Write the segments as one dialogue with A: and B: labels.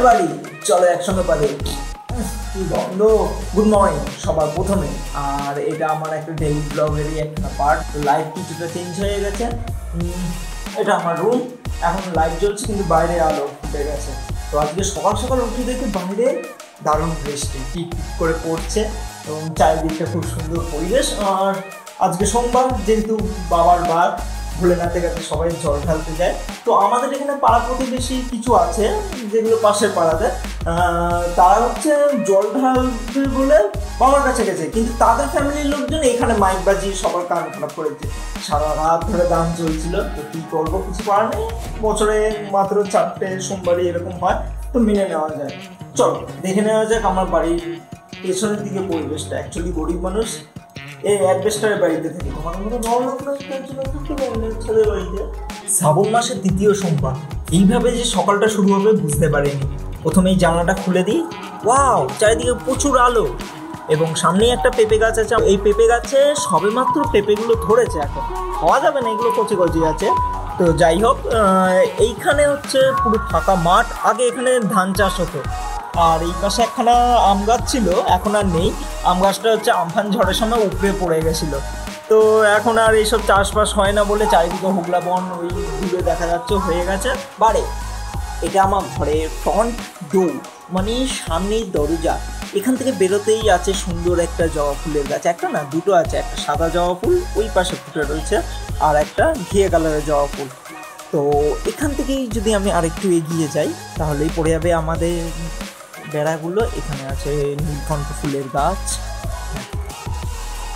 A: বাড়ি চলো একসঙ্গে পারি। কি গন্ধ। গুড মর্নিং সবার প্রথমে। আর এটা আমার একটা ডেইলি ব্লগেরই একটা পার্ট। লাইট কিছুটা চেঞ্জ হয়ে গেছে। এটা আমার রুম। এখন লাইট জ্বলছে কিন্তু বাইরে আলো ফুটে গেছে। তো আজকে সকাল সকাল উঠে দেখি বাইরে দারুণ বৃষ্টি টিপ টিপ করে পড়ছে এবং চারিদিকটা খুব সুন্দর পরিবেশ। আর আজকে সোমবার, যেহেতু বাবার বার, ভোলেনাথের কাছে সবাই জল ঢালতে যায়। তো আমাদের এখানে পাড়া প্রতিবেশী কিছু আছে যেগুলো পাশের পাড়াতে, তারা হচ্ছে জল ঢালবে বলে বাবার কাছে গেছে, কিন্তু তাদের ফ্যামিলির লোকজন এখানে মাইক বাজিয়ে সবার কান খারাপ করেছে। সারা রাত ধরে গান চলছিল। তো কী করবো, কিছু করার নেই। বছরে মাত্র 4টে সোমবারই এরকম হয়, তো মেনে নেওয়া যায়। চলো দেখে নেওয়া যাক আমার বাড়ির পেছনের দিকে পরিবেশটা। অ্যাকচুয়ালি গরিব মানুষ এই অ্যাডভেস্টারের বাড়িতে থেকে তোমার মতো ছেলের বাড়িতে। শ্রাবণ মাসের 3য় সোমবার এইভাবে যে সকালটা শুরু হবে বুঝতে পারিনি। প্রথমেই জানলাটা খুলে দিই, ওয়াও চারিদিকে প্রচুর আলো এবং সামনেই একটা পেঁপে গাছ আছে। এই পেঁপে গাছে সবে মাত্র পেঁপেগুলো ধরেছে, এখন খাওয়া যাবে না, এগুলো কচি কচি আছে। তো যাই হোক, এইখানে হচ্ছে পুরো ফাঁকা মাঠ। আগে এখানে ধান চাষ হতো। আর এই পাশে একখানা আম গাছ ছিল, এখন আর নেই। আম গাছটা হচ্ছে আমফান ঝড়ের সময় উপড়ে পড়ে গেছিলো। তো এখন আর এইসব চাষবাস হয় না বলে চারিদিকে হুগলা বন ওই দূরে দেখা যাচ্ছে হয়ে গেছে। বাড়ে এটা আমার ঘরের ফ্রন্ট ডোর, মানে সামনেই দরজা। এখান থেকে বেরোতেই আছে সুন্দর একটা জবা ফুলের গাছ। একটা না, দুটো আছে। একটা সাদা জবা ফুল ওই পাশে ফুটে রয়েছে, আর একটা ঘিয়ে কালারের জবা ফুল। তো এখান থেকেই যদি আমি আরেকটু এগিয়ে যাই তাহলেই পড়ে যাবে আমাদের বেড়াগুলো। এখানে আছে নীলকণ্ঠ ফুলের গাছ,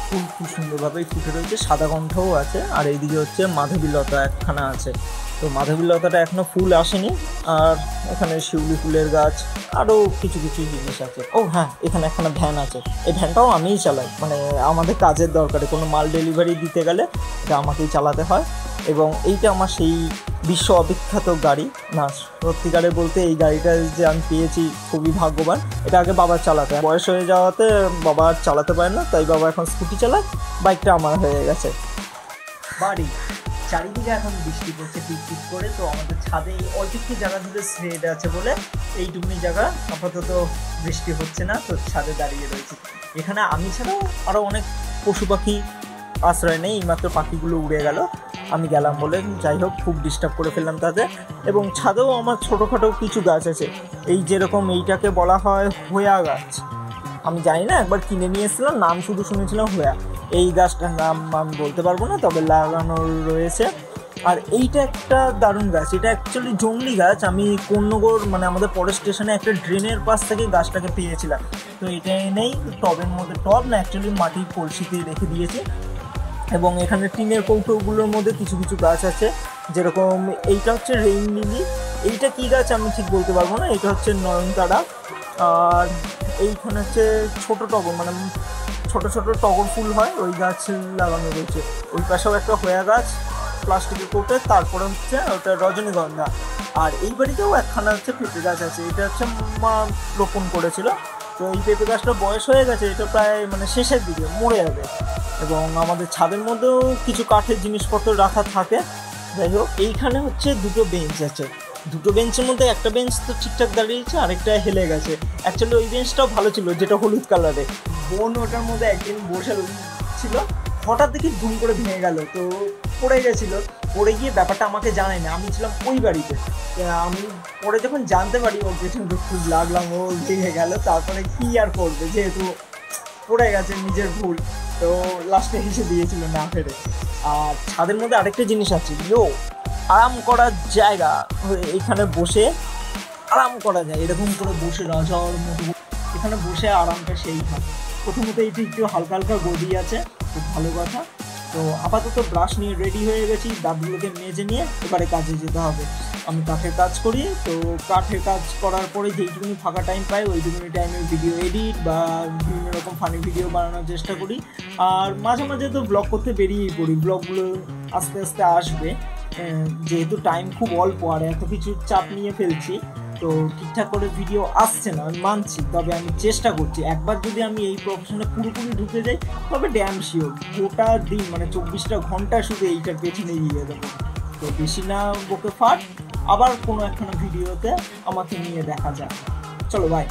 A: ফুল খুব সুন্দরভাবেই ফুটে রয়েছে, সাদা কণ্ঠও আছে। আর এইদিকে হচ্ছে মাধবীলতা একখানা আছে। তো মাধবীলতাটা এখনো ফুল আসেনি। আর এখানে শিউলি ফুলের গাছ, আরও কিছু কিছু জিনিস আছে। ও হ্যাঁ, এখানে একখানা ভ্যান আছে। এই ভ্যানটাও আমিই চালাই, মানে আমাদের কাজের দরকারে কোনো মাল ডেলিভারি দিতে গেলে এটা আমাকেই চালাতে হয়। এবং এইটা আমার সেই বিশ্ব অবিখ্যাত গাড়ি। না, সত্যিকারে বলতে এই গাড়িটা যে আমি পেয়েছি খুবই ভাগ্যবান। এটা আগে বাবা চালাতে, বয়স হয়ে যাওয়াতে বাবা আর চালাতে পারে না, তাই বাবা এখন স্কুটি চালায়। বাইকটা আমার হয়ে গেছে। বাড়ি চারিদিকে এখন বৃষ্টি পড়ছে টিপ টিপ করে। তো আমাদের ছাদে অল্প একটু জায়গা ধরে শেড আছে বলে এইটুকুনি জায়গা আপাতত বৃষ্টি হচ্ছে না। তো ছাদে দাঁড়িয়ে রয়েছে। এখানে আমি ছাড়াও আরও অনেক পশু পাখি আশ্রয় নেই। এইমাত্র পাখিগুলো উড়ে গেল, আমি গেলাম বলে। যাই হোক, খুব ডিস্টার্ব করে ফেললাম তাদের। এবং ছাদেও আমার ছোটোখাটো কিছু গাছ আছে। এই যেরকম এইটাকে বলা হয় হোয়া গাছ। আমি জানি না, একবার কিনে নিয়ে এসেছিলাম, নাম শুধু শুনেছিলাম হোয়া। এই গাছটার নাম আমি বলতে পারবো না, তবে লাগানো রয়েছে। আর এইটা একটা দারুণ গাছ। এটা অ্যাকচুয়ালি জংলি গাছ। আমি কোন্নগর, মানে আমাদের পরের স্টেশনে একটা ড্রেনের পাশ থেকে গাছটাকে পেয়েছিলাম। তো এটা এনেই টবের মধ্যে, টব না অ্যাকচুয়ালি মাটির কলসিতে রেখে দিয়েছি। এবং এখানে টিনের কৌটোগুলোর মধ্যে কিছু কিছু গাছ আছে, যেরকম এইটা হচ্ছে রেইন লিলি। এইটা কী গাছ আমি ঠিক বলতে পারবো না। এটা হচ্ছে নয়নতারা। আর এইখানে হচ্ছে ছোটো টগর, মানে ছোটো ছোটো টগর ফুল হয়, ওই গাছ লাগানো রয়েছে। ওই পাশেও একটা হোয়া গাছ প্লাস্টিকের কোটে, তারপরে হচ্ছে ওটা রজনীগন্ধা। আর এই বাড়িতেও একখানা হচ্ছে পেঁপে গাছ আছে। এটা হচ্ছে মা রোপণ করেছিল। তো এই পেঁপে গাছটা বয়স হয়ে গেছে, এটা প্রায় মানে শেষের দিকে মরে যাবে। এবং আমাদের ছাদের মধ্যেও কিছু কাঠের জিনিসপত্র রাখা থাকে। যাই হোক, এইখানে হচ্ছে দুটো বেঞ্চ আছে। দুটো বেঞ্চের মধ্যে একটা বেঞ্চ তো ঠিকঠাক দাঁড়িয়েছে, আরেকটা হেলে গেছে। অ্যাকচুয়ালি ওই বেঞ্চটাও ভালো ছিল, যেটা হলুদ কালারে। বোন ওটার মধ্যে একদিন বসে ছিল, হঠাৎ দেখি ধুম করে ভেঙে গেল। তো পড়ে গেছিলো। পড়ে গিয়ে ব্যাপারটা আমাকে জানায় না, আমি ছিলাম ওই বাড়িতে। আমি পরে যখন জানতে পারি ওর পেছনে খুব লাগলাম, ও ভেঙে গেল। তারপরে কী আর করবে, যেহেতু পড়ে গেছে, নিজের ভুল। তো লাস্টে হেসে দিয়েছিল না ফেরে। আর ছাদের মধ্যে আরেকটা জিনিস আছে, আরাম করার জায়গা। এখানে বসে আরাম করা যায়, এরকম করে বসে রাজার মতো এখানে বসে আরামটা সেই হয়। প্রথমত এইটি একটু হালকা হালকা গদি আছে, খুব ভালো কথা। তো আপাতত ব্রাশ নিয়ে রেডি হয়ে গেছি, দাঁতগুলোকে মেজে নিয়ে এবারে কাজে যেতে হবে। আমি কাঠের কাজ করি। তো কাঠের কাজ করার পরে যেইটুকুনি ফাঁকা টাইম পাই ওইটুকুনি টাইমে ভিডিও এডিট বা বিভিন্ন রকম ফানি ভিডিও বানানোর চেষ্টা করি। আর মাঝে মাঝে তো ব্লগ করতে বেরিয়েই পড়ি। ব্লগগুলো আস্তে আস্তে আসবে, যেহেতু টাইম খুব অল্প আর এত কিছু চাপ নিয়ে ফেলছি। তো ঠিকঠাক করে ভিডিও আসছে না, আমি মানছি, তবে আমি চেষ্টা করছি। একবার যদি আমি এই প্রফেশনে পুরোপুরি ঢুকে যাই তবে ড্যাম শিওর গোটা দিন, মানে 24টা ঘন্টা শুধু এইটার পেছনে গিয়ে দেবো। তো বেশি না বকে ফাট, আবার কোনো একখানা ভিডিওতে আমাকে নিয়ে দেখা যাক। চলো বাই।